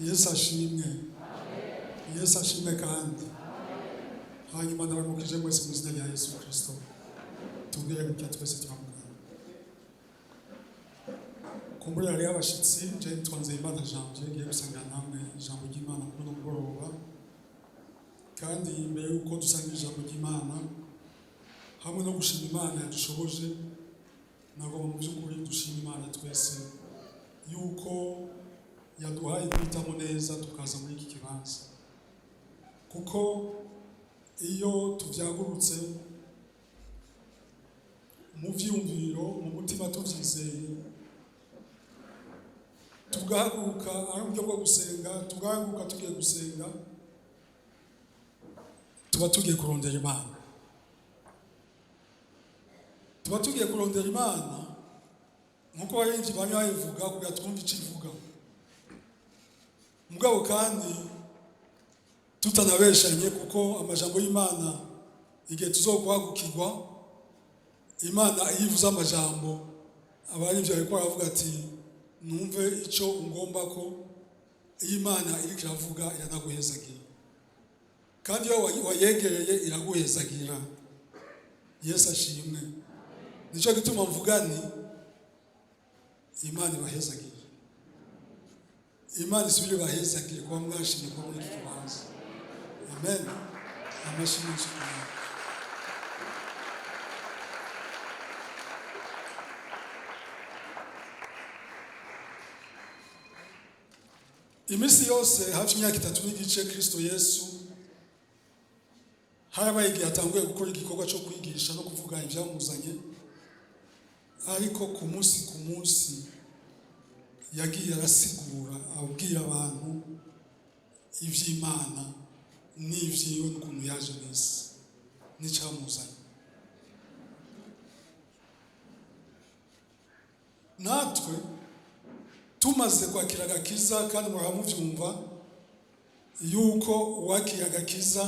Yesu ashimwe. Yesu ashimwe kandi. Hanyuma ndabaramukije mwese mu izina rya Yesu Kristo. Tubwire gutya twese turamugana. Kumbura yari abashitsi, je twanze Imana Janvier ngiye gusanga namwe ijambo ry'Imana kuri no mugoroba. Kandi mbere yuko dusanga ijambo ry'Imana hamwe no gushima Imana yadushoboje, nagomba mu by'ukuri dushima Imana twese yuko yaduhaye guhitamo neza tukaza muri iki kibanza. Kuko iyo tuvyagurutse mu vyumviro mu mutima tuvyizeye, tugahaguruka ari uburyo bwo gusenga, tugahaguruka tugiye gusenga, tuba tugiye kurondera Imana. Tuba tugiye kurondera Imana nkuko abarinzi bamwe babivuga kugira twumve icyo ivuga. Mugabo kandi tutanabeshanye, kuko amajambo y'Imana igihe tuzokwagukirwa, Imana yivuze amajambo abarinzi bariko baravuga ati numve icyo ngomba ko Imana iriko iravuga iranaguhezagira. Kandi iyo wayegereye iraguhezagira. Yesu ashimwe. Nico gituma mvuga ni Imana ibahezagire. Imana isubire ibahezagire kuba mwashimye kuba muri iki kibanza. Amen. Amashimwe y'Imana. Imisi yose hafi imyaka 3 n'igice Kristo Yesu harabaye igihe atanguye gukora igikorwa cyo kwigisha no kuvuga ibyamuzanye, ariko ku munsi yagiye arasigura abwira abantu ivy'Imana n'ivyiwe n'ukuntu yaje mw'isi n'icyamuzanye. Natwe tumaze kwakira agakiza, kandi muramuvyumva yuko uwakira agakiza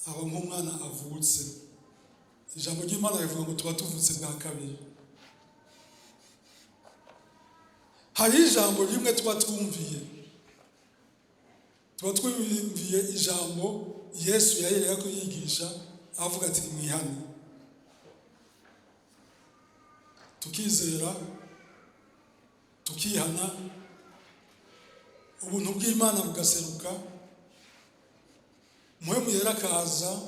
aba nk'umwana avutse. Ijambo ry'Imana rivuga ngo tuba tuvutse bwa kabiri. Hari ijambo rimwe tuba twumviye ijambo Yesu yahereye ko yigisha avuga ati mwihane. Tukizera, tukihana, ubuntu bw'Imana bugaseruka, muhemu yera akaza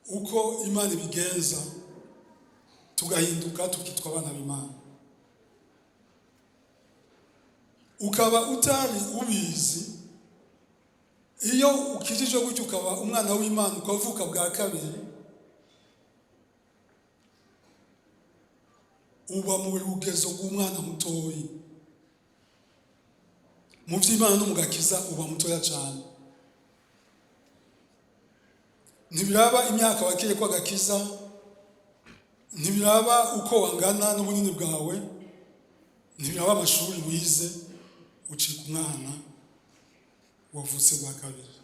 uko Imana ibigenza, tugahinduka tukitwa abana b'Imana. Ukaba utari ubizi, iyo ukijije gutyo ukaba umwana w'Imana ukavuka bwa kabiri, uba mu rugezo rw'umwana mutoyi. Mu vy'Imana no mu gakiza uba mutoya cyane. Ntibiraba imyaka wakire kwa gakiza, ntibiraba uko wangana n'ubunini bwawe, ntibiraba amashuri wize, ucika umwana wavutse bwa kabiri.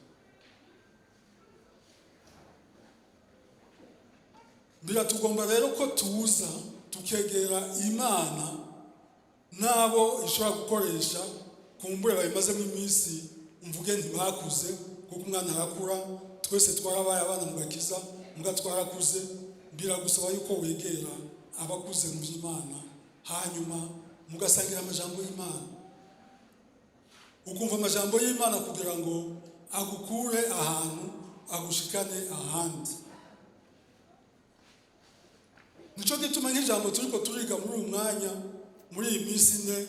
Biratugomba rero ko tuza tukegera Imana nabo ishobora gukoresha kumbure bayimazemo iminsi, mvuge ntibakuze, kuko umwana arakura, twese twarabaye abana mu gakiza, muga twarakuze. Biragusaba yuko wegera abakuze mu by'Imana, hanyuma mugasangira amajambo y'Imana, ukumva amajambo y'Imana kugira ngo agukure ahantu agushikane ahandi. Nico gituma nk'ijambo turiko turiga muri uyu mwanya, muri iyi minsi 4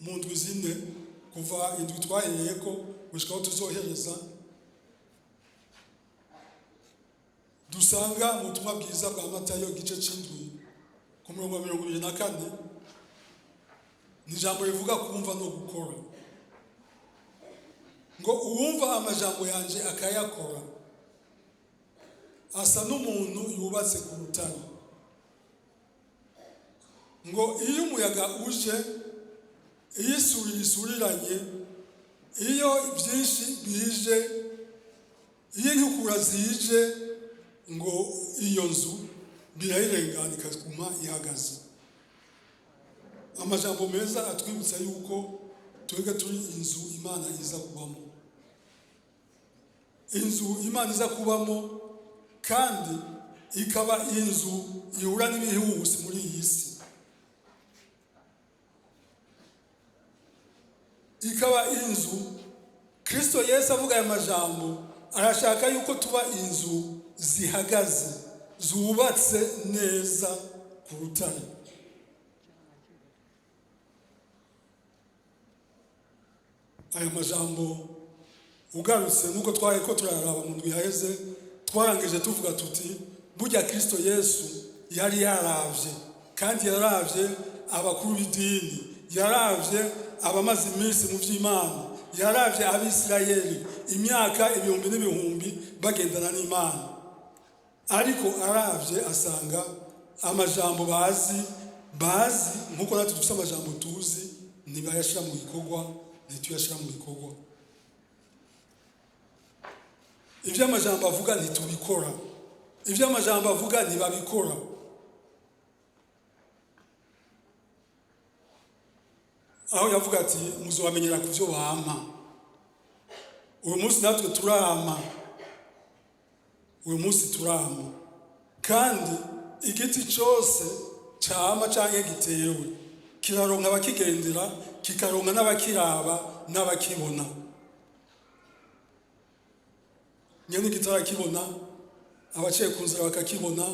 mu ndwi 4, kuva indwi twahereyeko gushika aho tuzohereza, dusanga mu butumwa bwiza bwa Matayo igice c'indwi ku murongo wa 24, ni ijambo rivuga kumva no gukora. Ngo uwumva amajambo yanje akayakora asa n'umuntu yubatse ku rutare. Ngo iyo umuyaga uje, iyo isuri isuriranye, iyo byinshi bije, iyo inkukura zije, ngo iyo nzu birayirengana ikaguma ihagaze. Amajambo meza atwibutsa yuko twebwe turi inzu Imana iza kubamo, inzu Imana iza kubamo, kandi ikaba inzu ihura n'ibihusi muri iyi si, ikaba inzu Kristo Yesu avuga aya majambo arashaka yuko tuba inzu zihagaze, zubatse neza ku rutare. Aya majambo ugarutse nk'uko twari ko turaraba mu ndwi yaheze, twarangije tuvuga tuti burya Kristo Yesu yari yaravye, kandi yaravye abakuru b'idini, yaravye abamaze iminsi mu vy'Imana, yaravye abisirayeli imyaka ibihumbi n'ibihumbi bagendana n'Imana, ariko aravye asanga amajambo bazi nk'uko natwe dufite amajambo tuzi ntibayashira mu bikorwa, ntituyashira mu bikorwa. Ibyo amajambo avuga ntitubikora, ibyo amajambo avuga ntibabikora. Aho yavuga ati muzobamenyera ku byo bama. Uyu munsi natwe turama, uyu munsi turama, kandi igiti cyose cyama canke gitewe kiraronka abakigendera, kikaronka n'abakiraba n'abakibona. Nyene igitarakibona, abaciye ku nzira bakakibona,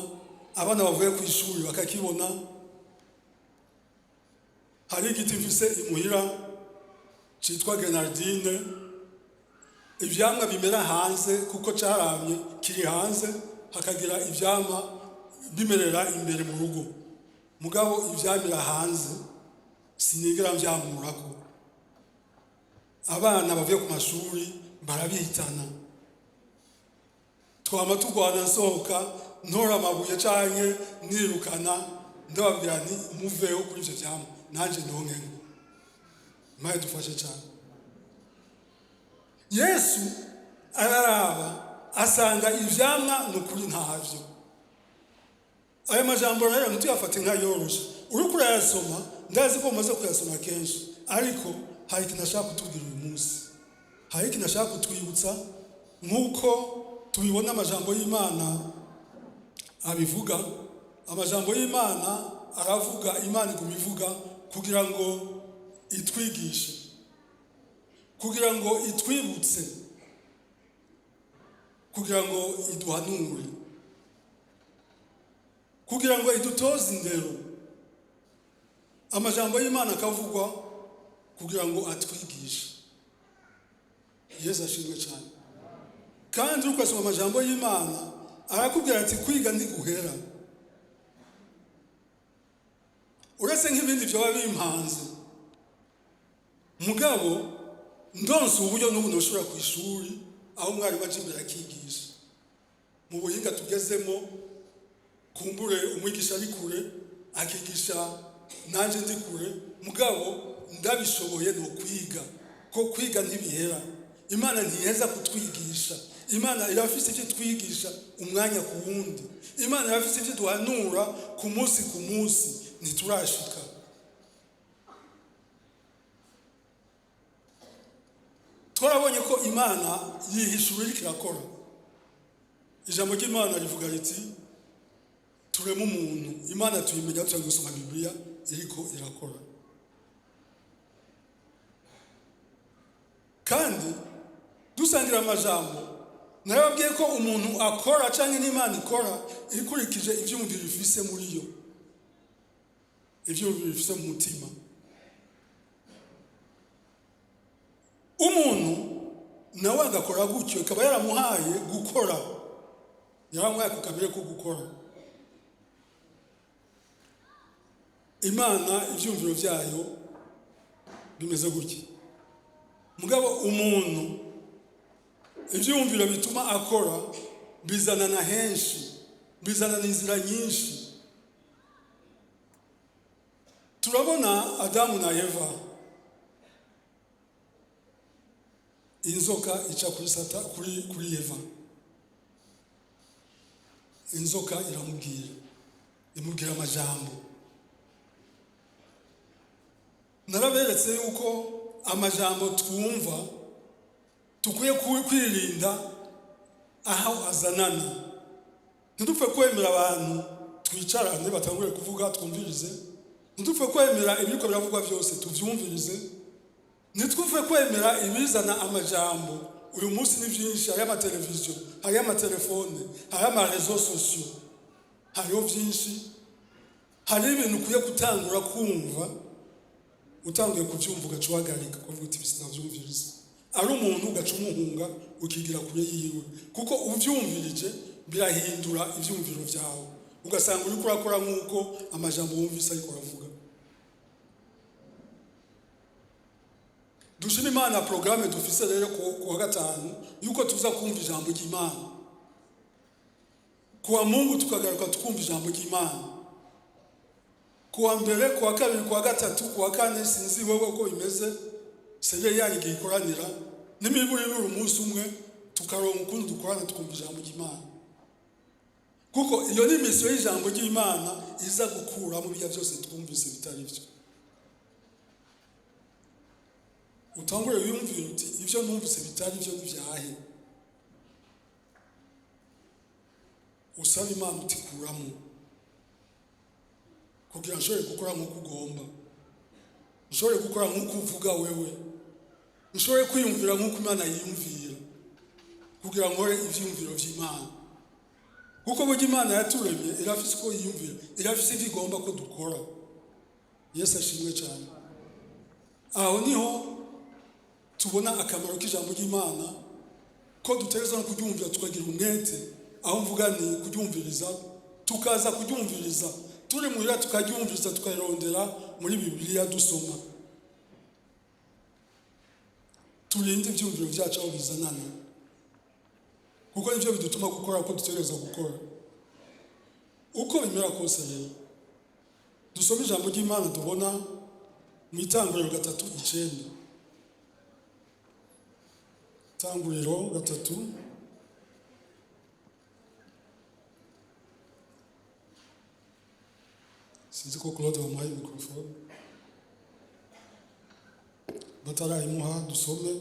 abana bavuye ku ishuri bakakibona. Hari igiti mfise imuhira citwa Grenadine, ivyamwa bimera hanze kuko caramye kiri hanze, hakagira ivyamwa bimerera imbere mu rugo, mugabo ivyamira hanze sinigera mvyamurako. Abana bavuye ku mashuri barabihitana, twama turwana nsohoka ntora amabuye canke nirukana, ndababwira nti muveho kuri ivyo vyamwa nanje ndonkengo. Imana dufashe cyane. Yesu araraba asanga ivyamwa n'ukuri ntavyo. Aya majambo rero ntituyafate nka yoroshe, uriko urayasoma ndazi ko umaze kuyasoma kenshi, ariko hari ikintu ashaka kutubwira uyu munsi, hari ikintu ashaka kutwibutsa nk'uko tubibona amajambo y'Imana abivuga. Amajambo y'Imana aravuga, Imana iguma ivuga kugira ngo itwigishe, kugira ngo itwibutse, kugira ngo iduhanure, kugira ngo idutoze indero. Amajambo y'Imana akavugwa kugira ngo atwigishe. Yesu ashimwe cyane. Kandi uko asoma amajambo y'Imana arakubwira ati kwiga ntiguhera. Uretse nk'ibindi byo babimpanze, mugabo ndonse uburyo n'ubu noshobora ku ishuri aho mwari baje imbere akigisha. Mu buhinga tugezemo, kumbure umwigisha ari kure akigisha nanje ndi kure, mugabo ndabishoboye no kwiga, ko kwiga ntibihera. Imana ntiheza kutwigisha, Imana irafise icyo twigisha umwanya ku wundi, Imana irafise icyo duhanura ku munsi ku munsi, ntiturashika. Twarabonye ko Imana yihishura iriko irakora. Ijambo ry'Imana rivuga riti turema umuntu. Imana tuyimenya tuja gusoma Bibiliya iriko irakora. Kandi dusangira amajambo, narababwiye ko umuntu akora canke n'Imana ikora ikurikije ivyumviro bifise muri yo, ivyumviro bifise mu mutima. Umuntu nawe agakora gutyo, ikaba yaramuhaye gukora, yaramuhaye ku kamere ko gukora. Imana ivyumviro vyayo bimeze gutya, mugabo umuntu ivyumviro bituma akora bizanana henshi, bizanana inzira nyinshi. Turabona Adamu na Eva, inzoka ica kuri Eva. Inzoka imubwira amajambo. Naraberetse yuko amajambo twumva tukwiye kwirinda aho azanana. Ntidupfe kwemera abantu twicarane batangure kuvuga twumvirize. Ntidupfe kwemera ibiko biravugwa byose tuvyumvirize. Ntidupfe kwemera ibizana amajambo. Uyu munsi ni byinshi, hari amateleviziyo, hari amatelefone, hari amarezo sosiyo, hariho byinshi. Hari ibintu ukwiye gutangura kumva, utangiye kubyumva ugacuhagarika kuvuga uti sinavyumviriza. Ari umuntu ugacumuhunga ukigira kure yiwe, kuko uvyumvirije birahindura ivyumviro vyawe, ugasanga uri kurakora nkuko amajambo wumvise ariko aravuga. Dushima Imana programme dufise rero ku wa gatanu yuko tuza kumva ijambo ry'Imana. Kuwa Mungu tukagaruka tukumva ijambo ry'Imana. Kuwa mbere, kuwa kabiri, kuwa gatatu, kuwa kane sinzi wewe ko imeze. Seye yani gikoranira n'imiburi umunsi umwe tukaronka ukundi dukorana tukumva ijambo ry'Imana. Kuko iyo ni misiyo y'ijambo ry'Imana iza gukura mu bijya byose twumvise bitari byo. Utangure wiyumvira uti ivyo numvise bitari byo bivyahe. Usaba Imana uti kuramo kugira nshobore gukora nk'uko ugomba, nshobore gukora nk'uko uvuga wewe, nshobore kwiyumvira nk'uko Imana yiyumvira, kugira nkore ivyumviro vy'Imana. Kuko burya Imana yaturemye irafise ko yiyumvira, irafise ivyo igomba ko dukora. Yesu ashimwe cyane. Aho niho tubona akamaro k'ijambo ry'Imana, ko dutegerezwa no kuryumvira tukagira umwete. Aho mvuga ni kuryumviriza, tukaza kuryumviriza turi muhira tukaryumviriza tukayirondera muri Bibiliya dusoma. Turinde ivyumviro vyacu aho bizanana, kuko nivyo bidutuma gukora uko dutegereza gukora. Uko bimera kose rero dusoma ijambo ry'Imana tubona mu Itanguriro 3:9. Itanguriro 3 sinzi ko Claude wamuhaye mikrofone batarayimuha dusome.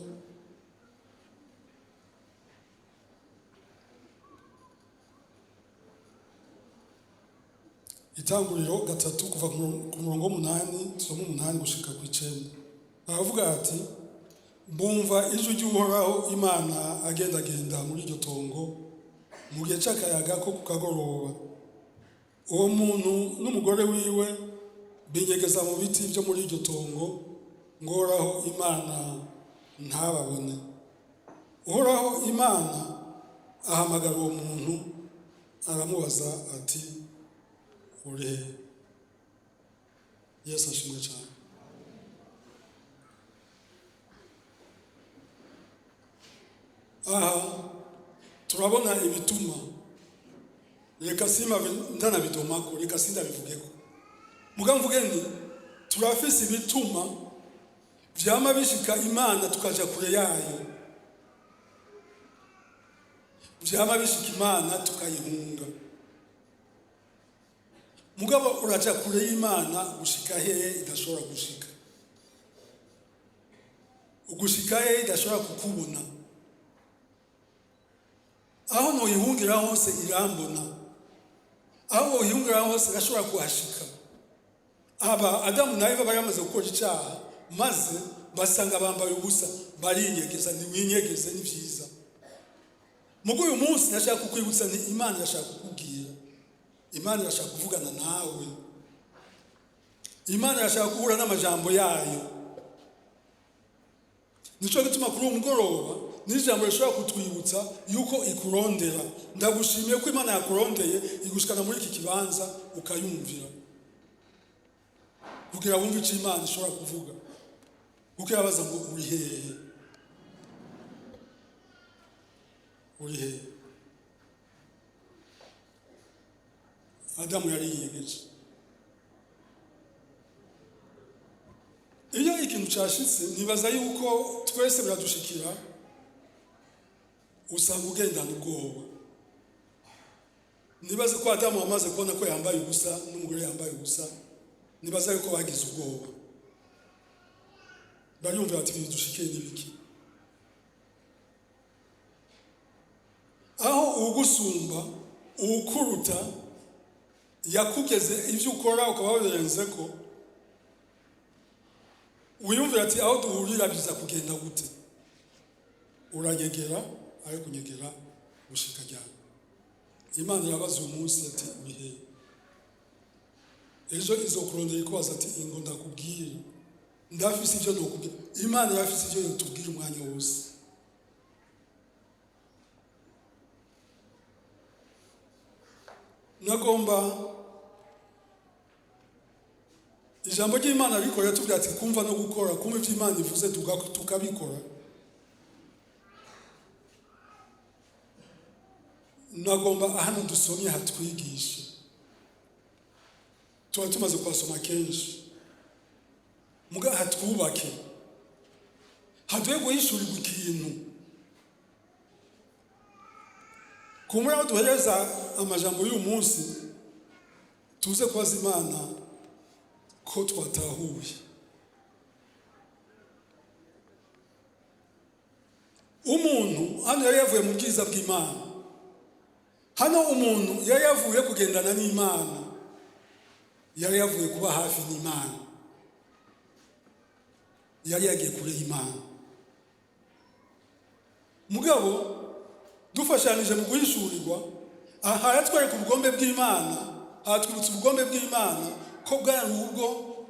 Itanguriro 3 kuva ku murongo 8 tusoma 8 gushika ku 9. Aravuga ati mbumva ijwi ry'Uhoraho Imana agendagenda muri iryo tongo mu gihe cy'akayaga ko kukagoroba. Uwo muntu n'umugore wiwe binyegeza mu biti byo muri iryo tongo, ngoraho Imana ntababone. Uhoraho Imana ahamagara uwo muntu aramubaza ati uri? Yesu ashimwe cyane. Aha turabona ibituma, reka sima ndanabidomako, reka sindabivugeko. Muga mvuge ni turafise ibituma vyama bishika Imana tukaja kure yayo, vyama bishika Imana tukayihunga. Mugabo uraja kure y'Imana gushika hehe idashobora gushika, ugushika hehe idashobora kukubona. Aho noyihungira hose irambona, aho noyihungira hose irashobora kuhashika. Aba Adamu na Eva bari bamaze gukora icyaha, maze basanga bambaye ubusa, barinyegeza. Ntiwinyegeze, ni byiza. Mugo uyu munsi nashaka kukwibutsa ni Imana irashaka kukubwira, Imana irashaka kuvugana nawe, Imana irashaka guhura n'amajambo yayo. Nico gituma kuri umugoroba n'ijambo rishobora kutwibutsa yuko ikurondera. Ndagushimiye ko Imana yakurondeye igushikana muri iki kibanza ukayumvira, kugira wumve icyo Imana ishobora kuvuga, kugira baza ngo uri hehe, uri hehe. Adamu yari yiyegeje. Iyo ikintu cyashitse nibaza yuko twese biradushikira, usanga ugendana ubwoba. Nibaza ko Adamu amaze kubona ko yambaye ubusa n'umugore yambaye ubusa, nibaza yuko bagize ubwoba. bariyumvira ati bidushikiye n'ibiki. Aho ugusumba ukuruta yakugeze ivyo ukora ukaba wabirenze ko, wiyumvira ati aho duhurira biza kugenda gute, uranyegera ariko kunyegera gushika ryari. Imana irabaza uyu munsi ati bihe, ejo izokurondera ikubaza ati ingo ndakubwira, ndafise ivyo nokubwira. Imana irafise ivyo yotubwira umwanya wose. Nagomba ijambo ry'Imana rikora tubwira ati kumva no gukora, kumva ivyo Imana ivuze tukabikora. Nagomba hano dusomye hatwigisha, tuba tumaze kwasoma kenshi, muga hatwubake, haduye guhishurirwa ikintu. Kumura aho duhereza amajambo y'uyu munsi, tuze kubaza Imana ko twatahuye. Umuntu hano yari yavuye mu bwiza bw'Imana, hano umuntu yari yavuye kugendana n'Imana, yari yavuye kuba hafi n'Imana, yari yagiye kure y'Imana. Mugabo dufashanije mu guhishurirwa, aha yatwereka ubugombe bw'Imana, hatwibutsa ubugombe bw'Imana ko bwari ubwo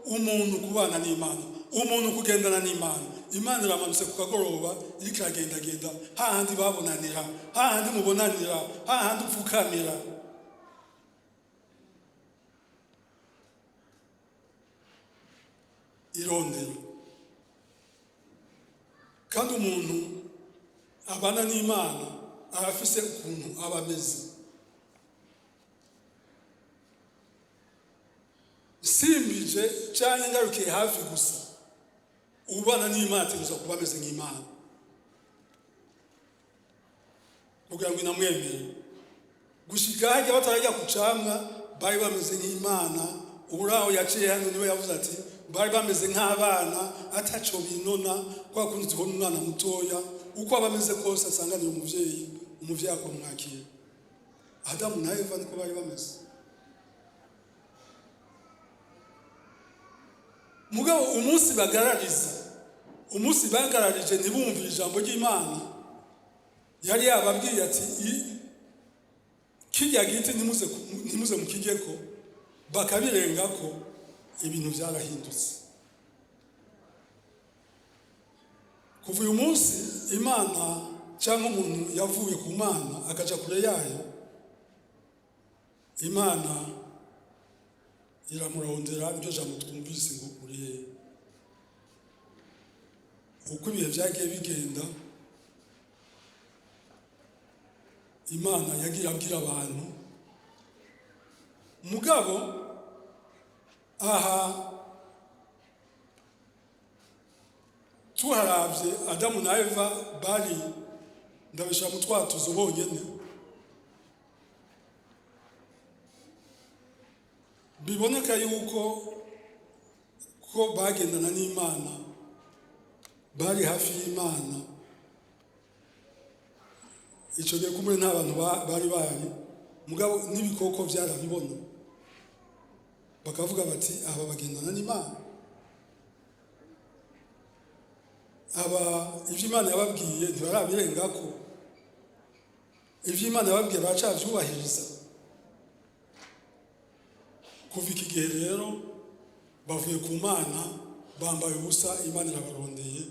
umuntu kubana n'Imana, umuntu kugendana n'Imana. Imana iramanutse ku kagoroba iriko iragendagenda, hahandi babonanira, hahandi mubonanira, hahandi upfukamira. Irondero. Kandi umuntu abana n'Imana arafise ukuntu aba ameze. Simbije cyane ngarukiye hafi gusa, ubana n'Imana ategerezwa kuba ameze nk'Imana kugira ngo inamwemere. Gushika hajya batarajya kucamwa bari bameze nk'Imana. Uraho yaciye hano niwe yavuze ati bari bameze nk'abana ataco binona, kwa kundi tubona umwana mutoya uko abameze kose asanganira umuvyeyi akamwakira. Adamu na Eva niko bari bameze. Mugabo umunsi bagararije ntibumvira ijambo ry'Imana, yari yababwiye ati kirya giti ntimuze mukigeko, bakabirengako, ibintu byarahindutse. Kuva uyu munsi Imana cyangwa umuntu yavuye ku Mana akaja kure yayo, Imana iramurondera. Ibyo jambo twumvise ngo uriye. Uko ibihe byagiye bigenda, Imana yagiye abwira abantu. Mugabo aha tuharavye Adamu na Eva bari ndabisha mu twatuzo bonyene, biboneka yuko ko bagendana n'Imana, bari hafi y'Imana. Ico gihe kumwe nta bantu bari mugabo n'ibikoko byarabibona, bakavuga bati aba bagendana n'Imana, aba ivyo Imana yababwiye ntibarabirengako, ivyo Imana yababwiye baracavyubahiriza. Kuva iki gihe rero bavuye ku Mana, bambaye ubusa, Imana irabarondeye,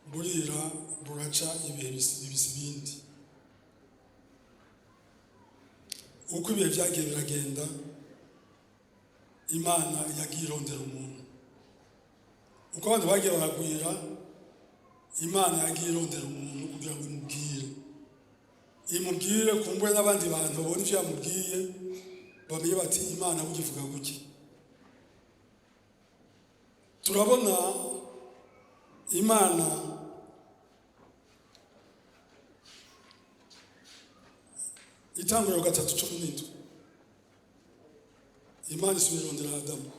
burira buraca ibihe bibisi bindi. Uko ibihe byagiye biragenda, Imana yagiye irondera umuntu. Uko abantu bagiye baragwira, Imana yagiye irondera umuntu kugira ngo imubwire kumbure n'abandi bantu babona ivyo yamubwiye, bamenye bati Imana bugivuga guki. Turabona Imana Itanguriro 3:17, Imana isubira irondera Adamu.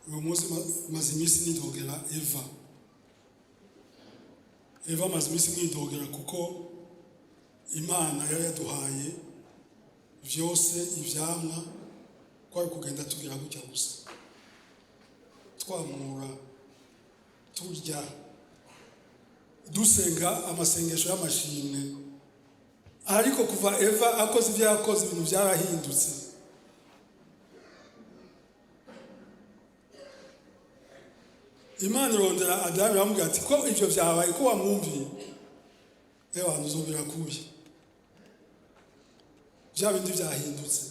uyu munsi maze iminsi nidogera Eva maze iminsi nidogera kuko Imana yari yaduhaye vyose ivyamwa kwari kugenda tugira gutya gusa twamura turya dusenga amasengesho y'amashimwe, ariko kuva Eva akoze ibyo yakoze ibintu byarahindutse. Imana irondera Adamu iramubwira ati ko ivyo vyabaye ko wamwumviye ewa nuzobira kuye bya bindi byahindutse.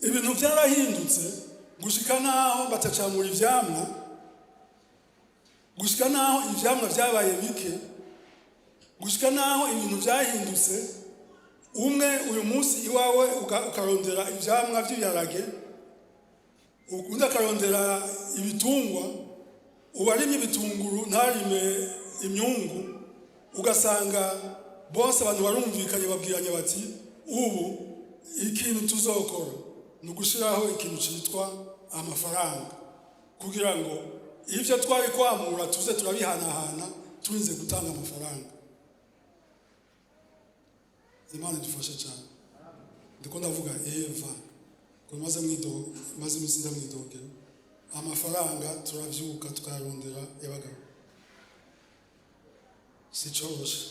Ibintu byarahindutse gushika naho batacamura ivyamwa, gushika naho ivyamwa vyabaye bike, gushika naho ibintu byahindutse. Umwe uyu munsi iwawe ukarondera ivyamwa vy'ibirage, undi akarondera ibitungwa, uwarimye ibitunguru ntarime imyungu, ugasanga bose abantu barumvikanye babwiranye bati ubu ikintu tuzokora ni ugushiraho ikintu cyitwa amafaranga kugira ngo ivyo twari kwamura tuze turabihanahana turinze gutanga amafaranga. Imana idufashe cyane. Ndiko ndavuga Eva ko maze iminsi mwidogera amafaranga turavyuka tukarondera y'abagabo, si coroshe.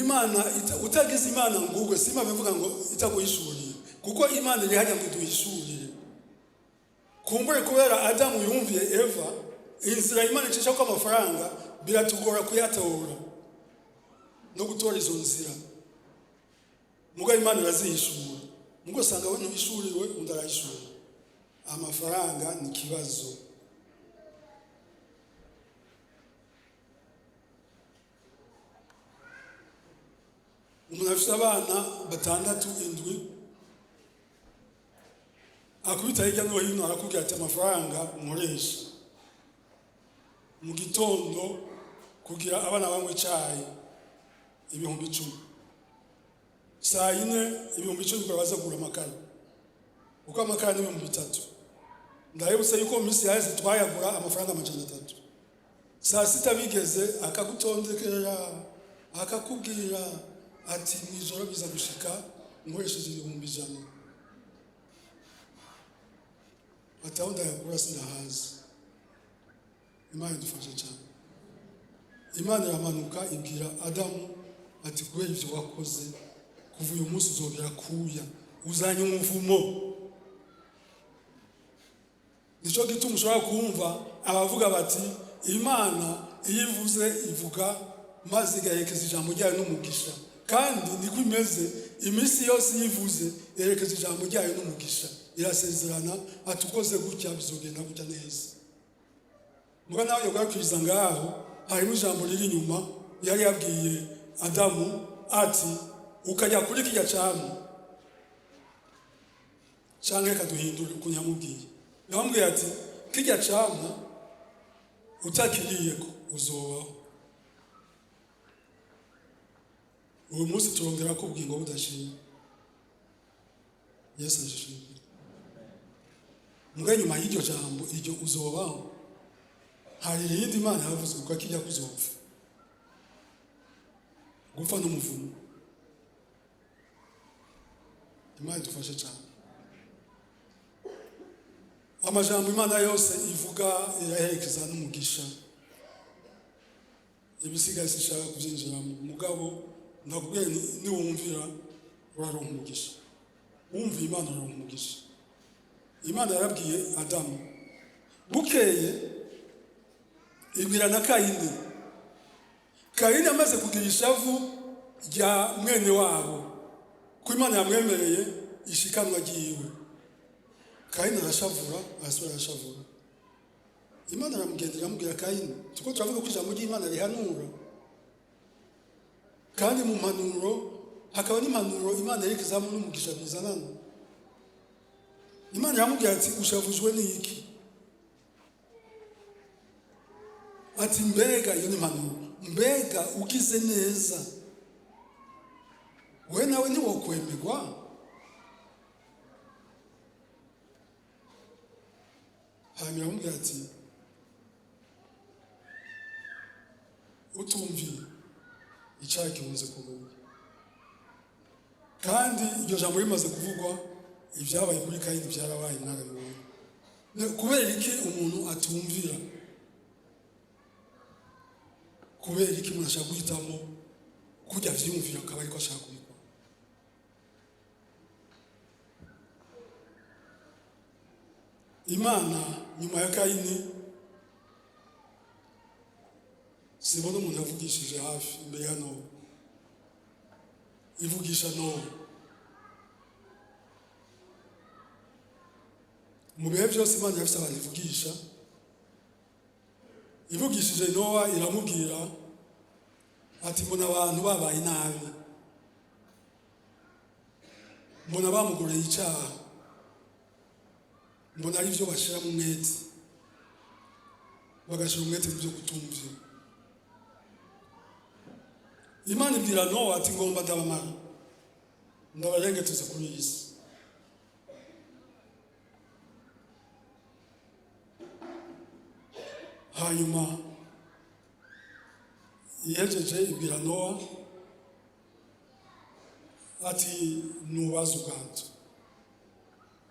Imana utagize Imana ngugwe sima bivuga ngo itaguhishuriye, kuko Imana iri hajya ngo iduhishurire. Kumbure kubera Adamu yumviye Eva, inzira Imana icisha ko amafaranga biratugora kuyatora no gutora izo nzira. Muga Imana irazihishura, mugo sanga we ntishuriwe undi arayishura. Amafaranga ni kibazo. Umuntu afite abana 6-7 akubita hirya no hino arakubwira ati amafaranga nkoresha mu gitondo kugira abana banywe icayi 10,000, saa 4 10,000 baza kugura amakara, uko amakara ni 3,000. Ndayibutse yuko misi yaheze twayagura amafaranga 300. Saa 6 bigeze akagutondekera akakubwira ati mwijoro biza gushika nkoresheje 100,000. Ati aho ndayagura sindahazi. Imana idufashe cyane. Imana iramanuka ibwira Adamu ati kubera ivyo wakoze kuva uyu munsi uzogera kuya uzanye umuvumo. Nico gituma ushobora kumva abavuga bati Imana iyivuze ivuga maze igahekeza ijambo ryayo n'umugisha, kandi niko imeze imisi yose yivuze yerekeza ijambo ryayo n'umugisha, irasezerana ati ukoze gutya bizogenda gutya neza. Muga nawe yogarukiriza ngaho harimo ijambo riri inyuma yari yabwiye Adamu ati ukajya kuri kijya cyamwe canke kaduhindura kunyamubwiye. Yambwiye ati kijya cyamwe utakiriyeko uzobaho. Uyu munsi turongera ko ubwingo budashira. Yesu ashimwe. Muga nyuma y'iryo jambo iryo uzobaho hari iyindi Imana yavuze uko kijya kuzopfa, gupfa n'umuvumo. Imana idufashe cyane. Amajambo Imana yose ivuga iraherekeza n'umugisha. Ibisigaye sishaka kubyinjira mu mugabo ndakubwiye ni wumvira uraronka umugisha. Wumva Imana uraronka umugisha. Imana yarabwiye Adamu bukeye ibwira na Kayini. Kayini amaze kugira ishavu rya mwene wabo ko Imana yamwemereye ishikanwa ryiwe. Kayini arashavura, asubira arashavura. Imana aramugendera amubwira Kayini, tuko turavuga ko ijambo ry'Imana rihanura, kandi mu mpanuro hakaba n'impanuro Imana yerekezamo n'umugisha bizanana. Imana yamubwira ati ushavujwe n'iki? Ati mbega iyo ni impanuro, mbega ugize neza we nawe ni wokwemerwa. Hanyuma aramubwira ati utumviye icyaha gihunze kuvuga. Kandi iryo jambo rimaze kuvugwa ibyabaye kuri Kayini byarabaye narabibonye. Kubera iki umuntu atumvira? Kubera iki umuntu ashaka guhitamo kujya vyumvira akaba ariko ashaka kubikora? Imana nyuma ya Kayini sibona umuntu yavugishije hafi imbere ya Nowa. Ivugisha Nowa. Mu bihe byose Imana yafise abantu ivugisha. Ivugishije Nowa iramubwira ati mbona abantu babaye nabi, mbona bamugoreye icyaha, mbona ari byo bashira mu mwete, bagashira umwete byo kutumvira. Imana ibwira Nowa ati ngomba ndabamara, ndabarengeteze kuri iyi si. Hanyuma yejeje ibwira Nowa ati nubaza ubwato.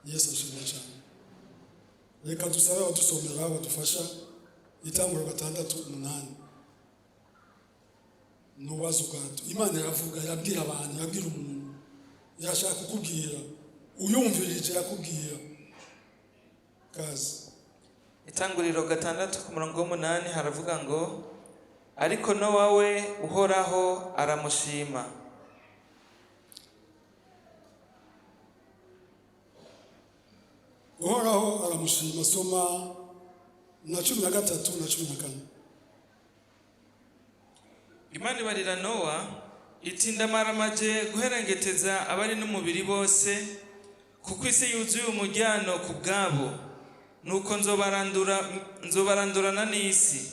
Yesu ashimwe cyane. Reka dusabe abadusomera badufasha Itanguriro 6:8. Nubaza ubwato. Imana iravuga, irabwira abantu, irabwira umuntu, irashaka kukubwira, uyumvirije yakubwira. Kazi Itanguriro 6:8 haravuga ngo ariko Nowa we Uhoraho aramushima. Uhoraho aramushima. Soma na 13 na 14. Imana ibarira Nowa iti ndamaramaje guherengeteza abari n'umubiri bose kuko isi yuzuye umujyano ku bwabo, nuko nzobarandurana n'isi.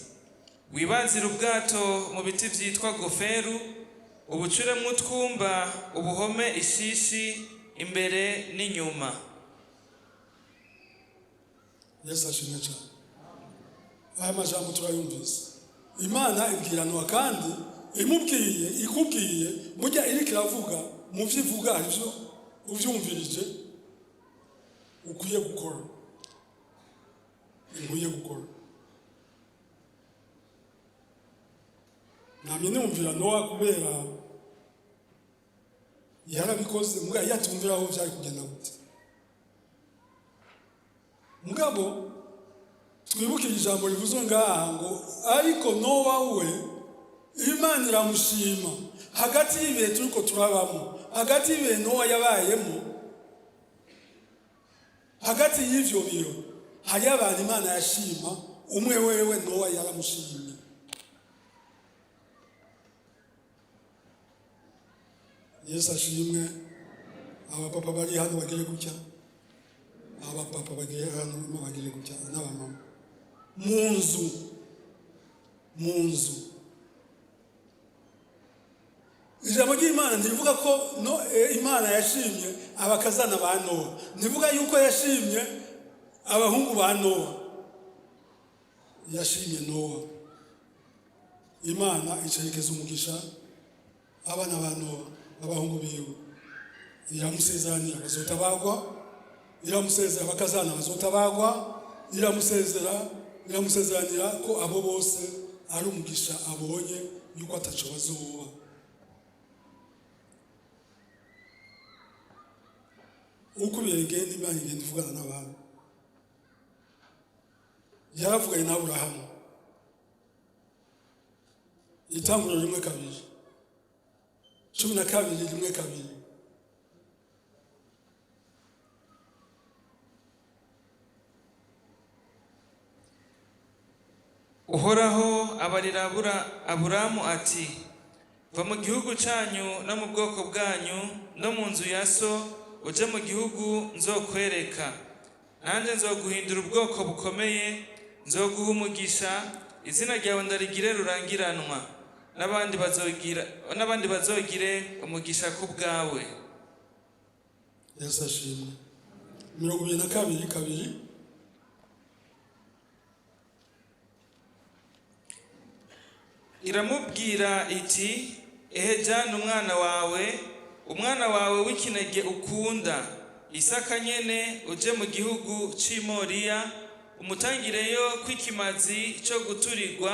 Wibanzira ubwato mu biti byitwa goferu, ubucuremo utwumba, ubuhome ishishi imbere n'inyuma. Yesu ashimwe cyane. Aya majambo turayumvise. Imana ibwira Nowa kandi ikubwiye burya iriko iravuga mu vyivuga arivyo uvyumvirije ukwiye gukora. Nkwiye gukora. Namye numvira Nowa kubera yarabikoze muga yatumvira aho byari kugenda gute. Mugabo twibuke ijambo rivuze ngaha ngo ariko Nowa we Imana iramushima. Hagati y'ibihe turiko turabamo, hagati y'ibihe Nowa yabayemo, hagati y'ivyo biyo hari abantu Imana yashima. Umwe wewe Nowa yaramushimye. Yesu ashimwe. Abapapa bari hano bagire gutya, abapapa bagire hano bagire gutya, n'abamama mu nzu. Ijambo ry'Imana ndivuga ko Imana yashimye abakazana ba Nowa, ndivuga yuko yashimye abahungu ba Nowa. Yashimye Nowa. Imana icerekeza umugisha abana ba Nowa, abahungu biwe. Iramusezeranya bazotabagwa, iramusezera abakazana bazotabagwa, iramusezeranira ko abo bose ari umugisha abonye yuko ataco bazoba. Uko birengeye n'Imana igenda ivugana n'abantu. Yaravuganye na Aburahamu. Itanguriro 1:2. 12:1. Uhoraho abarira Aburamu ati va mu gihugu cyanyu no mu bwoko bwanyu no mu nzu ya so uje mu gihugu nzokwereka. Nanjye nzoguhindura ubwoko bukomeye, nzoguha umugisha, izina ryawe ndarigire rurangiranwa. n'abandi bazogire umugisha ku bwawe. Yesu ashimwe. 22:2 iramubwira iti, ehe jana umwana wawe w'ikinege ukunda Isaka nyene uje mu gihugu c'i Moriya, umutangireyo kw'ikimazi cyo guturirwa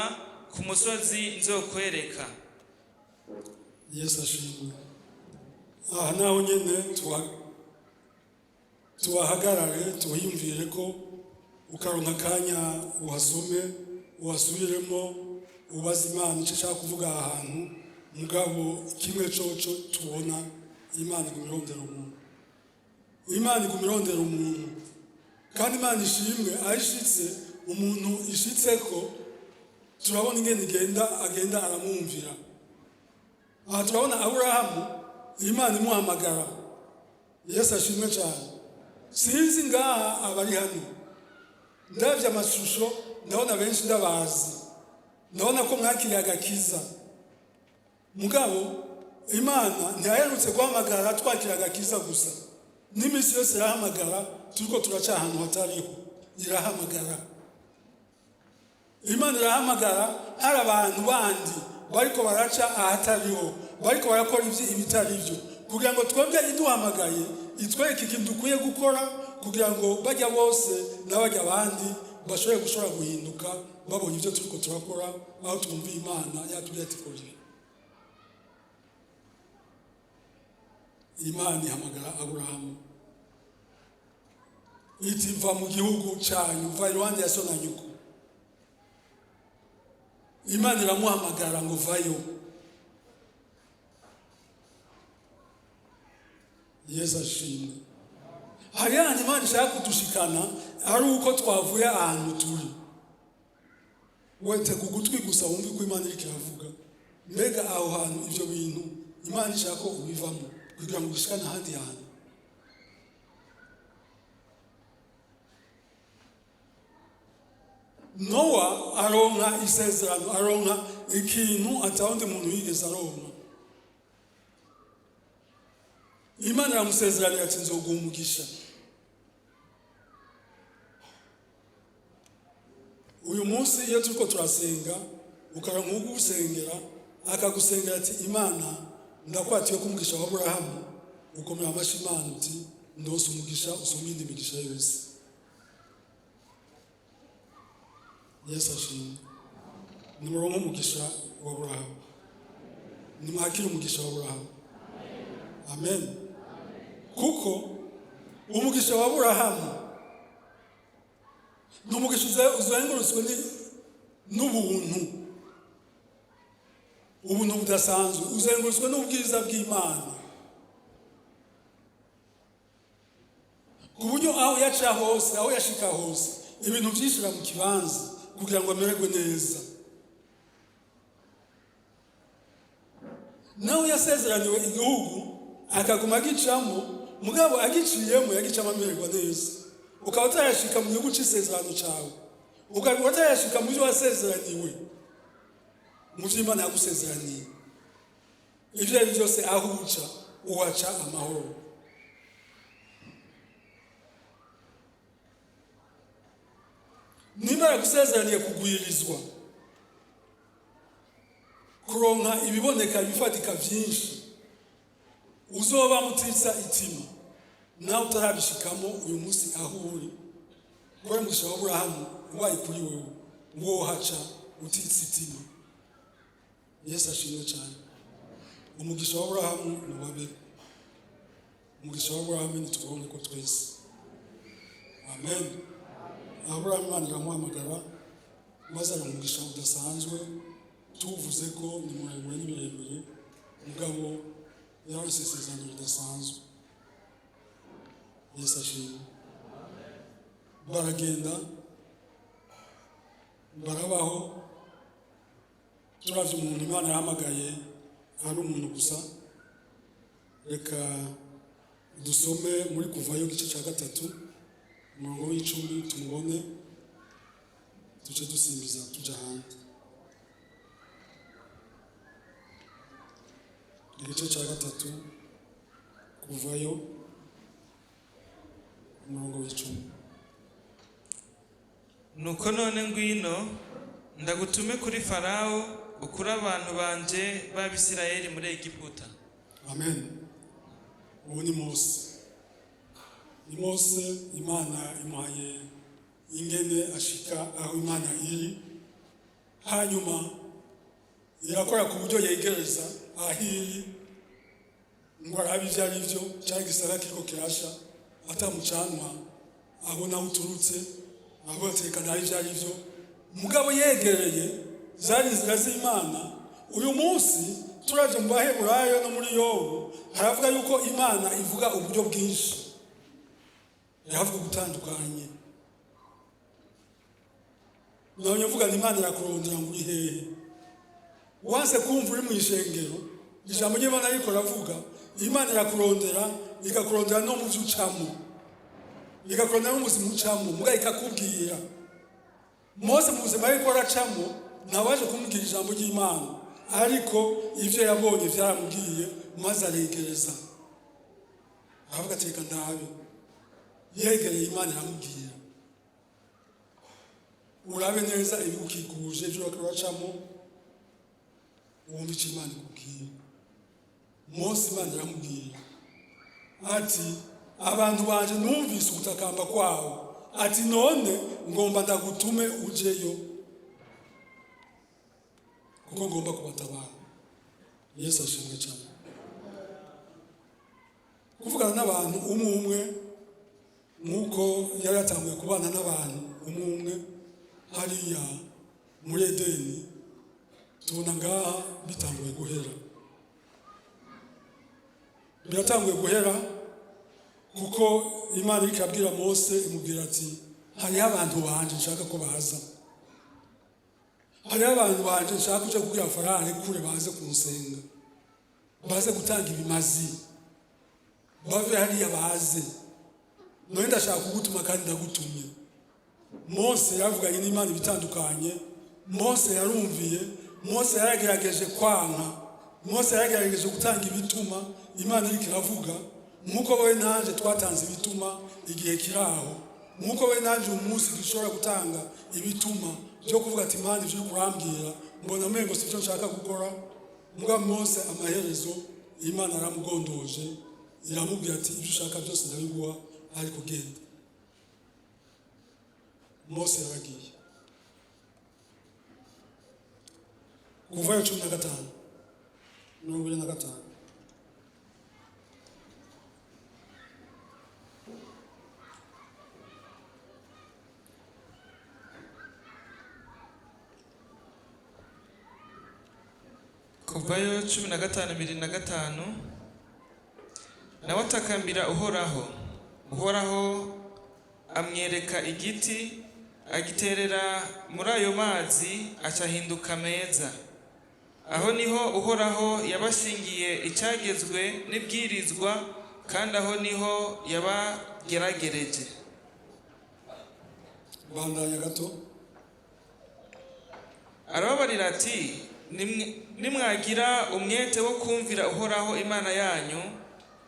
ku musozi nzokwereka. Yesu ashimwe. Aha naho nyene tuhahagarare tuhiyumvire ko ukaronka akanya uhasome uhasubiremo ubaza Imana icyo ashaka kuvuga ahantu. Mugabo kimwe coco tubona Imana igumurondera umuntu. Imana igumurondera umuntu. Kandi Imana ishimwe ayishitse umuntu ishitseko turabona ingene agenda aramwumvira. Aha turabona Aburahamu Imana imuhamagara. Yesu ashimwe cyane. Sinzi ngaha abari hano ndavye amashusho ndabona benshi ndabazi, ndabona ko mwakiriye agakiza. Mugabo Imana ntiyaherutse guhamagara twakira agakiza gusa. N'imisi yose irahamagara turiko turaca ahantu hatariho. Irahamagara. Imana irahamagara hari abantu bandi bariko baraca ahatariho, bariko barakora ibitari byo, kugira ngo twebwe iduhamagaye itwereke ikintu dukwiye gukora, kugira ngo bajya bose n'abajya abandi bashobora guhinduka babonye ibyo turiko turakora, aho twumva Imana yatubwiye ati kora. Imana ihamagara Aburahamu iti, mva mu gihugu cyanyu, mva iruhande ya so na nyoko. Imana iramuhamagara ngo vayo. Yesu ashimwe. Hari ahandi Imana ishaka kudushikana ari uko twavuye ahantu turi. Wete kugutwi gusa wumve ko Imana iriko iravuga. Mbega aho hantu ivyo bintu Imana ishaka ko ubivamo kugira ngo ushikane ahandi hantu. Nowa aronka isezerano, aronka ikintu atawundi muntu yigeze aronka. Imana iramusezeranira ati nzoguha umugisha. Uyu munsi iyo turiko turasenga ukaronka ugusengera akagusengera ati Imana ndakwatiye ko umugisha wa Aburahamu, ukomera amashi Imana uti ndose umugisha usumba indi migisha yose. Yesu ashimwe. Nimuronke umugisha wa Aburahamu. Nimwakire umugisha wa Aburahamu. Amen. Kuko umugisha wa Aburahamu n'umugisha uzengurutswe n'ubuntu. Ubuntu budasanzwe uzengurutswe n'ubwiza bw'Imana. Ku buryo aho yaca hose, aho yashika hose, ibintu vyishira mu kibanza kugira ngo amererwe neza. Nawe yasezeraniwe igihugu akaguma agicamo, mugabo agiciyemo yagicamo amererwa neza. Ukaba utarashika mu gihugu c'isezerano cawe, ukaba utarashika mu byo wasezeraniwe, mu vyo Imana yagusezeraniye. Ivyo ari byose aho uca uwaca amahoro. Niba yagusezeraniye kugwirizwa, kuronka ibiboneka bifatika vyinshi, uzoba mutitsa itima nawe utarabishikamo uyu munsi aho uri. Kubera umugisha wa Aburahamu wayi kuri wewe ngo haca utitsa itima. Yesu ashimwe cyane. Umugisha wa Aburahamu nuwabe. Umugisha wa Aburahamu nituronke ko twese. Amen. Aburahamu Imana iramuhamagara maze aramugisha udasanzwe. Tuvuze ko ni muremure n'ibiremire, mugabo yarose isezerano ridasanzwe. Yesu ashimwe. Baragenda barabaho. Turavye umuntu Imana yahamagaye ari umuntu gusa. Reka dusome muri Kuvayo igice cya 3 umurongo w'10 tumubone tuce dusimbiza tuja hanze. igice cya gatatu kuvayo umurongo w'icumi. nuko none ngwino ndagutume kuri Farawo ukuri abantu banje b'Abisirayeli muri Egiputa. Amen. Ubu ni Mose. Ni Mose Imana imuhaye ingene ashika aho Imana iri, hanyuma irakora ku buryo yegereza ahiri ngo arabe ivyo ari vyo, cyari gisara kiko kirasha atamucanwa abona uturutse aho atekana ivyo ari vyo, mugabo yegereye zari inzira z'Imana. Uyu munsi turaje mu Baheburayo no muri Yobu haravuga yuko Imana ivuga uburyo bwinshi, iravuga gutandukanye. Nawe uvuga ni Imana irakurondera ngo uri hehe, wanse kumva uri mu ishengero, ijambo ry'Imana ariko ravuga Imana irakurondera, ikakurondera no mu byo ucamo, ikakurondera no mu buzima ucamo, muga ikakubwira. Mose mu buzima ariko aracamo nabaje kumubwira ijambo ry'Imana, ariko ivyo yabonye vyaramubwiye maze aregereza, aravuga teka ndabe. Yegereye Imana iramubwira, urabe neza ibikikuje ivyo uracamo, wumva icyo Imana ikubwira. Mose Imana iramubwira ati abantu banje numvise ugutakamba kwawo, ati none ngomba ndagutume ujeyo kuko ngomba kubatabara. Yesu ashimwe cyane. Kuvugana n'abantu umwe umwe nk'uko yari yatanguye kubana n'abantu umwe umwe hariya muri Edeni, tubona ngaha bitanguye guhera. Biratanguye guhera kuko Imana ikabwira Mose, imubwira ati hariho abantu banje nshaka ko baza, hariho abantu banje nshaka kuja kubwira Farawo kure baze kunsenga, baze gutanga ibimazi, bave hariya baze, none ndashaka kugutuma kandi ndagutumye. Mose yavuganye n'Imana ibitandukanye, Mose yarumviye, Mose yaragerageje kwanka, Mose yaragerageje gutanga ibituma Imana iriko iravuga, nkuko wowe nanje twatanze ibituma igihe kiraho, nkuko wowe nanje umunsi dushobora gutanga ibituma byo kuvuga ati Imana ivyo kurambwira mbona mengo sivyo nshaka gukora. Muga Mose amaherezo Imana aramugondoje, iramubwira ati ivyo ushaka byose ndabiguha, ariko genda. Mose yaragiye. Kuvayo 15 25. Kuvayo 15:25. Nawe atakambira Uhoraho, Uhoraho amwereka igiti, agiterera muri ayo mazi acahinduka meza. Aho niho Uhoraho yabashingiye icyagezwe n'ibwirizwa, kandi aho niho yabageragereje. Bandanya gato. Arababarira ati nimwagira umwete wo kumvira Uhoraho Imana yanyu,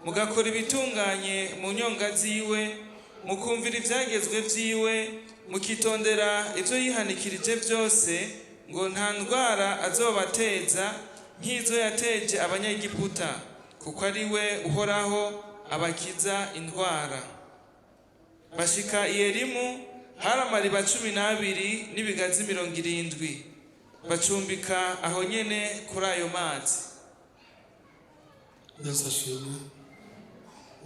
mugakora ibitunganye mu nyonga ziwe, mukumvira ibyagezwe vyiwe, mukitondera ivyo yihanikirije byose, ngo nta ndwara azobateza nk'izo yateje Abanyegiputa, kuko ari we Uhoraho abakiza indwara. Bashika i Elimu, hari amariba 12 n'ibigazi 70, bacumbika aho nyene kuri ayo mazi. Yesu ashimwe.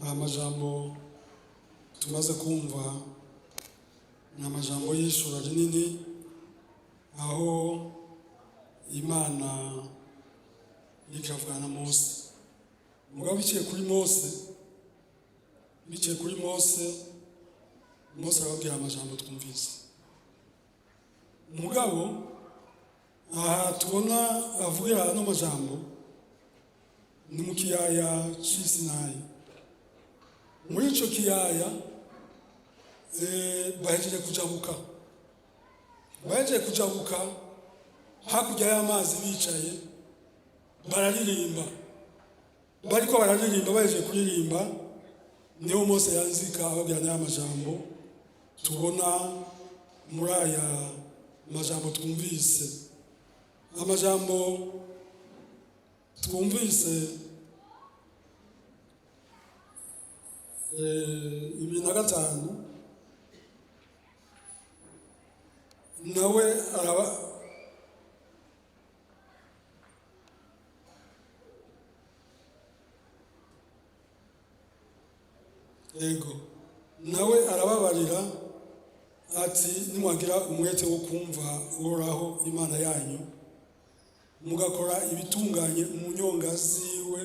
Amajambo tumaze kumva ni amajambo y'ishura rinini, aho Imana ikavugana na Mose. Mugabo biciye kuri Mose, Mose arababwira amajambo twumvise. Mugabo aha tubona avugira hano amajambo ni mu kiyaya c'Isinayi. Muri ico kiyaya bahejeje kujabuka, hakurya y'amazi bicaye bararirimba bariko bararirimba baje kuririmba niho Mose yanzika ababwira n'aya majambo tubona muri aya majambo twumvise. Amajambo twumvise 2005 nawe araba nawe arababarira ati nimwagira umwete wo kumva Uhoraho Imana yanyu mugakora ibitunganye mu nyonga ziwe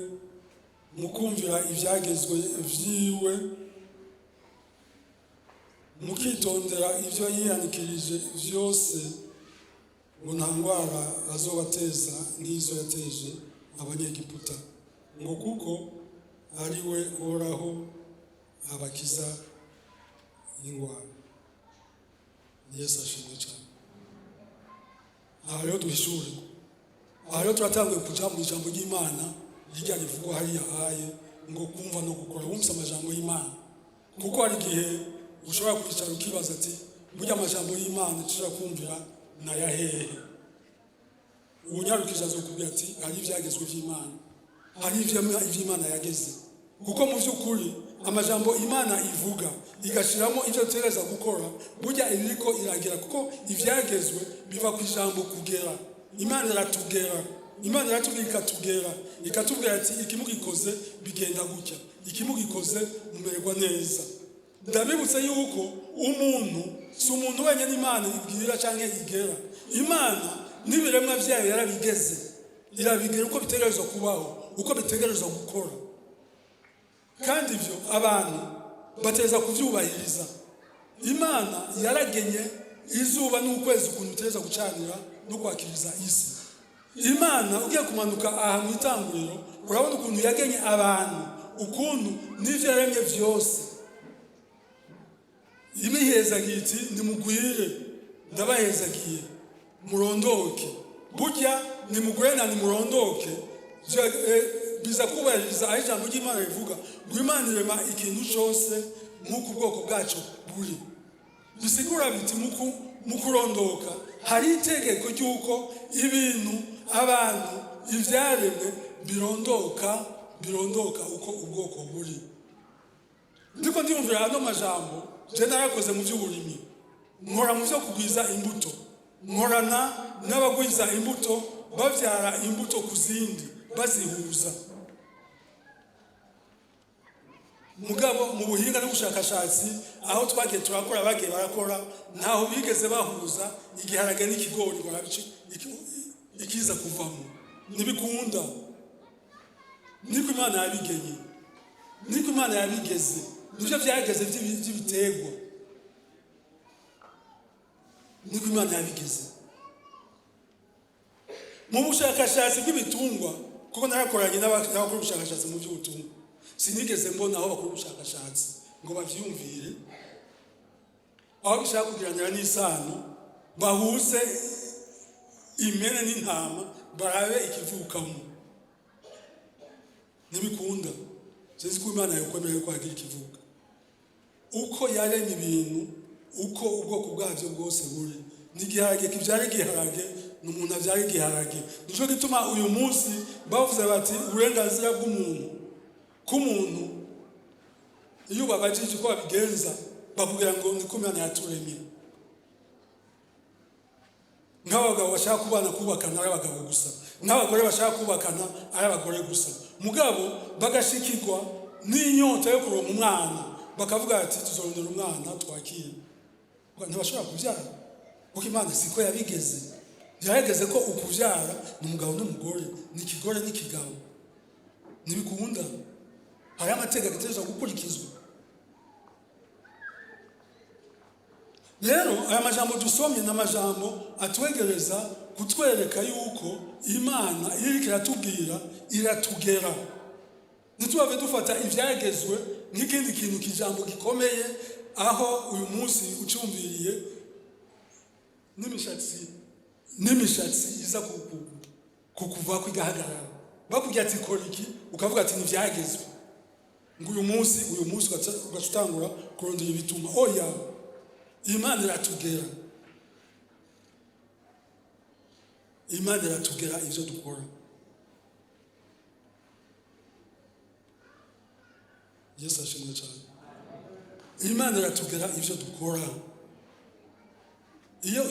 mukumvira ibyagezwe vyiwe mukitondera ivyo yihanikirije vyose ngo nta ndwara azobateza nk'izo yateje abanyegiputa ngo kuko ari we Uhoraho abakiza ingwara. Yesu ashimwe cyane. Aha rero duhishure, aha rero turatanguye kuja mu ijambo ry'Imana rijya rivugwa hariya haye ngo kumva no gukora. Wumvise amajambo y'Imana, kuko hari igihe ushobora kwicara ukibaza ati burya amajambo y'Imana tushobora kumvira na yahehe. Ubunyarukije azokubwira ati hari ibyagezwe by'Imana, hari ivy'Imana yageze, kuko mu by'ukuri amajambo Imana ivuga igashiramo ivyo tereza gukora burya iriko iragira, kuko ivyagezwe biva ku ijambo kugera. Imana iratugera, Imana iratubwira ikatugera, ikatubwira ati ikimugikoze bigenda gutya, ikimugikoze mumererwa neza. Ndabibutse yuko umuntu si umuntu wenyine Imana ibwira canke igera. Imana n'ibiremwa vyayo yarabigeze, irabigera uko bitegerezwa kubaho, uko bitegerezwa gukora, kandi ivyo abantu bateza kuvyubahiriza. Imana yaragenye izuba n'ukwezi ukuntu biteza gucanira no kwakiriza isi. Imana ugiye kumanuka aha mu itanguriro urabona ukuntu yagenye abantu, ukuntu n'ivyo yaremye vyose. Imiheza giti nimugwire ndabahezagiye murondoke, burya nimugwire na nimurondoke biza kubahiriza aho ijambo ry'Imana rivuga ngo Imana irema ikintu cyose nk'uko ubwoko bwacu buri. Bisigura biti mu kurondoka hari itegeko ry'uko ibintu abantu ivyaremwe birondoka uko ubwoko buri. Ndiko ndiyumvira ano majambo je narakoze mu by'uburimi, nkora mu byo kugwiza imbuto, nkorana n'abagwiza imbuto bavyara imbuto ku zindi bazihuza. Mugabo mu buhinga n'ubushakashatsi aho twagiye turakora bagiye barakora ntaho bigeze bahuza igiharage n'ikigori ngo rabice ikiza kuvamo. Nibikunda, niko Imana yabigenye, niko Imana yabigeze, nivyo vyageze vy'ibiterwa, niko Imana yabigeze. Mu bushakashatsi bw'ibitungwa, kuko narakoranye n'abakora ubushakashatsi mu by'ubutungwa, sinigeze mbona aho bakora ubushakashatsi ngo bavyumvire, aho bishaka kugiranira n'isano bahuze impene n'intama barabe ikivukamo. Nibikunda, sinzi ko Imana yokwemera yuko hagira ikivuka. Uko yaremye ibintu, uko ubwoko bwavyo bwose buri, n'igiharage kivyara igiharage n'umuntu avyara igiharage. Nico gituma uyu munsi bavuze bati uburenganzira bw'umuntu k'umuntu iyo babajije uko babigenza bakubwira ngo niko Imana yaturemye. Nk'abagabo bashaka kubana kubakana ari abagabo gusa, n'abagore bashaka kubakana ari abagore gusa, mugabo bagashikirwa n'inyota yo kuronka umwana bakavuga ati tuzorondera umwana twakire. Ntibashobora kubyara kuko Imana siko yabigeze. Yarageze ko ukuvyara ni umugabo n'umugore, ni ikigore n'ikigabo. Nibikunda, hari amategeko ategerezwa gukurikizwa. Rero aya majambo dusomye n'amajambo atwegereza kutwereka yuko Imana iriko iratubwira iratugera. Ntitubave dufata ivyagezwe nk'ikindi kintu kijambo gikomeye aho uyu munsi ucumviriye n'imishatsi iza kukuva kwigahagarara bakubwira ati kora iki ukavuga ati ntibyagezwe ngo uyu munsi ugacutangura kurondera ibituma. Oya, Imana iratugera, Imana iratugera ivyo dukora. Yesu ashimwe cyane. Imana iratugera ivyo dukora. Iyo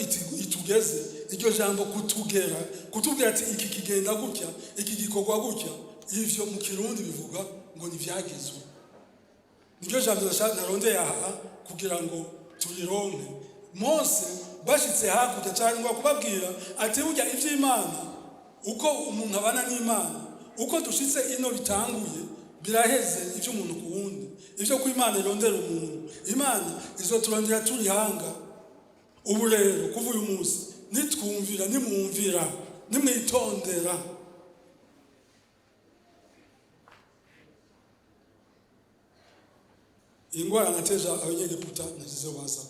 itugeze iryo jambo kutubwira ati iki kigenda gutya, iki gikorwa gutya, ivyo mu Kirundi bivuga ngo ntivyagezwe. Niryo jambo narondeye aha kugira ngo turironke. Mose bashitse hakurya cyane ngo kubabwira ati burya ivy'Imana uko umuntu abana n'Imana uko dushitse ino bitanguye biraheze ivyo umuntu ku wundi. Ivyo ku Imana irondera umuntu, Imana izoturondera turi hanga. Ubu rero kuva uyu munsi nitwumvira nimwumvira nimwitondera ingwara nateja abanyegiputa ntizizobaza.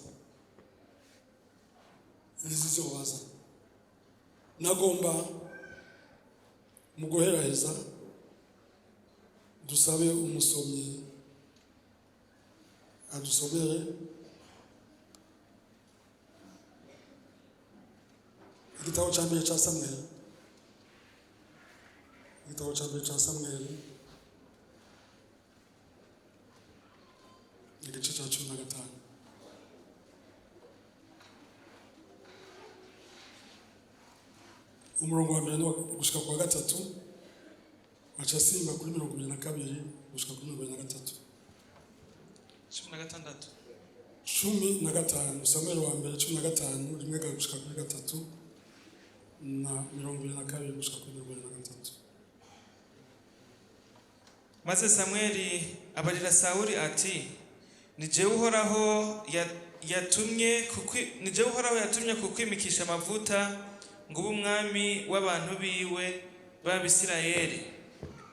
Nagomba mu guheraheza dusabe umusomyi adusomere igitabo cya mbere cya Samweli, igitabo cya mbere cya Samweli igice cya 15. Umurongo wa mbere gushika kwa gatatu waca simba kuri 22 gushika kuri 23. 15 Samweli wa mbere 15 rimwe gushika kuri gatatu na 22 gushika kuri 23. Maze Samweli abarira Sawuli ati ni jewe Uhoraho yatumye kukwimikisha amavuta ngo ube umwami w'abantu biwe b'Abisirayeli.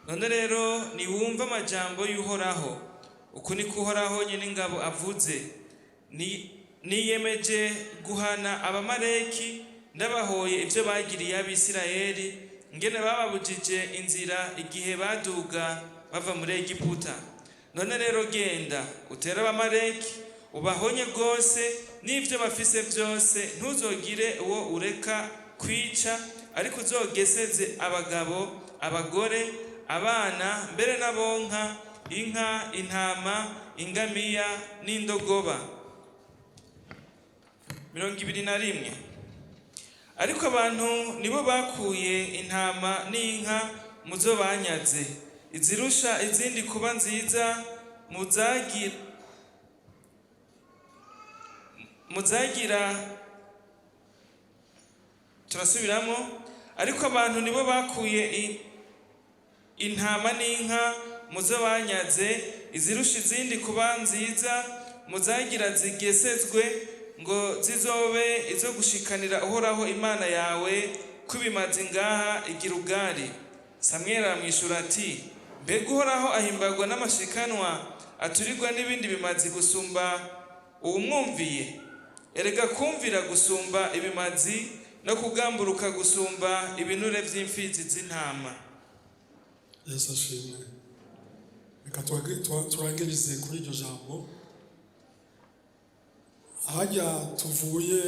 None rero niwumva amajambo y'Uhoraho, uku niko Uhoraho nyene ingabo avuze, niyemeje guhana Abamaleki ndabahoye ivyo bagiriye Abisirayeli, ngene bababujije inzira igihe baduga bava muri Egiputa. None rero genda utera Abamaleki ubahonye rwose n'ivyo bafise vyose, ntuzogire uwo ureka kwica, ariko uzogeseze abagabo, abagore, abana, mbere n'abonka, inka, intama, ingamiya n'indogoba. 21. Ariko abantu nibo bakuye intama n'inka muzo banyaze, izirusha izindi kuba nziza muzagira turasubiramo. Ariko abantu nibo bakuye intama n'inka muzo banyaze, izirusha izindi kuba nziza muzagira zigesezwe, ngo zizobe izo gushikanira Uhoraho Imana yawe kubimaze ngaha i Gilugari. Samweli aramwishura ati mbega Uhoraho ahimbagwa n'amashikanwa aturirwa n'ibindi bimazi gusumba uwumwumviye? Erega kumvira gusumba ibimazi no kugamburuka gusumba ibinure vy'imfizi z'intama. Yesu ashimwe. Reka turangirize kuri iryo jambo. Hajya tuvuye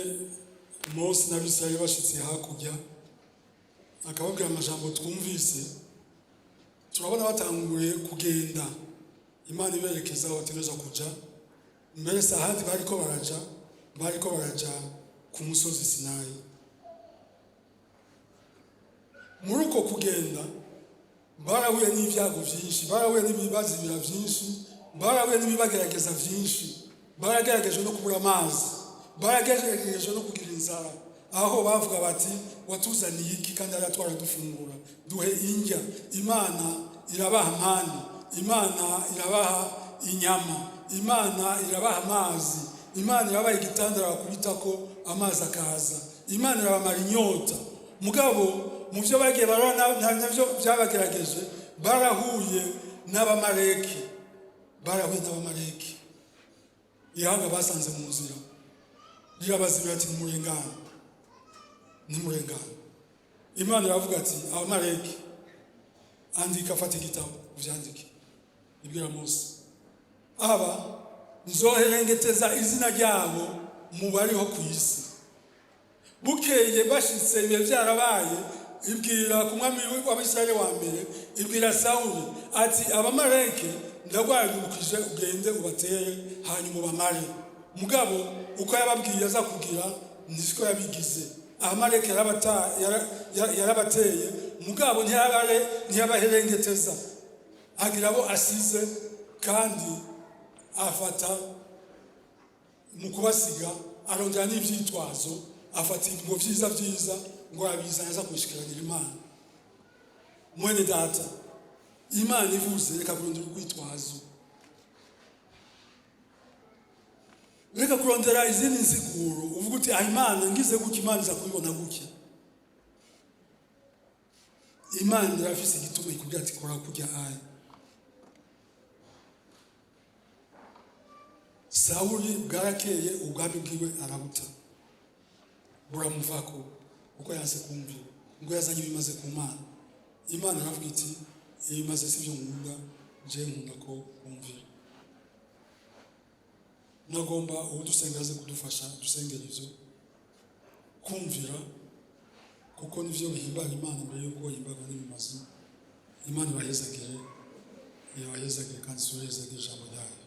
Mose n'Abisirayeli bashitse hakurya akababwira amajambo twumvise, turabona batanguye kugenda Imana iberekeza aho bategerezwa kuja. Mbere sahandi bariko baraja ku musozi Sinayi. Muri uko kugenda barahuye n'ibyago byinshi, barahuye n'ibibazibira byinshi, barahuye n'ibibagerageza byinshi. Baragerageje no kubura amazi, baragerageje no kugira inzara, aho bavuga bati watuzaniye iki kandi aratwara dufungura, duhe indya. Imana irabaha mani, Imana irabaha inyama, Imana irabaha amazi, Imana irabaha igitandara bakubitako amazi akaza, Imana irabamara inyota. Mugabo mu byo bagiye barana navyo byabagerageje, barahuye n'Abamaleki. Ihanga basanze mu nzira rirabazibira ati nimurengana. Imana iravuga ati Abamaleki andika, fata igitabo uvyandike. Ibwira Mose, aba nzoherengeteza izina ryabo mu bariho ku isi. Bukeye bashitse ibihe byarabaye, ibwira ku mwami w'Abisirayeli wa mbere, ibwira Sawuli ati abamarayike ndagwagurukije ugende ubatere hanyuma ubamare. Mugabo uko yababwiye aza kugira niko yabigize. Abamarayike yarabateye, mugabo ntiyabaherengeteza. Agira abo asize kandi afata mu kubasiga arongera n'ivyitwazo, afata ngo vyiza ngo abizana aza kubishikiranira Imana. Mwene data, Imana ivuze reka kurondera urwitwazo, reka kurondera izindi nsiguro uvuga uti Imana ngize gutya Imana iza kubibona gutya. Imana irafise igituma ikubwira ati kora kujya aya. Sawuli bwarakeye ubwami bwiwe arabuta, buramuvako uko yanse kumvira, ngo yazanye ibimaze ku Mana. Imana aravuga iti ibimaze sivyo nkunda, je nkunda ko kumvira. Nagomba udusengaze kudufasha dusengera ivyo kumvira, kuko nivyo bihimbara Imana mbere yuko himbara n'ibimaze. Imana ibahezagire kandi isohezagire ijambo ryayo.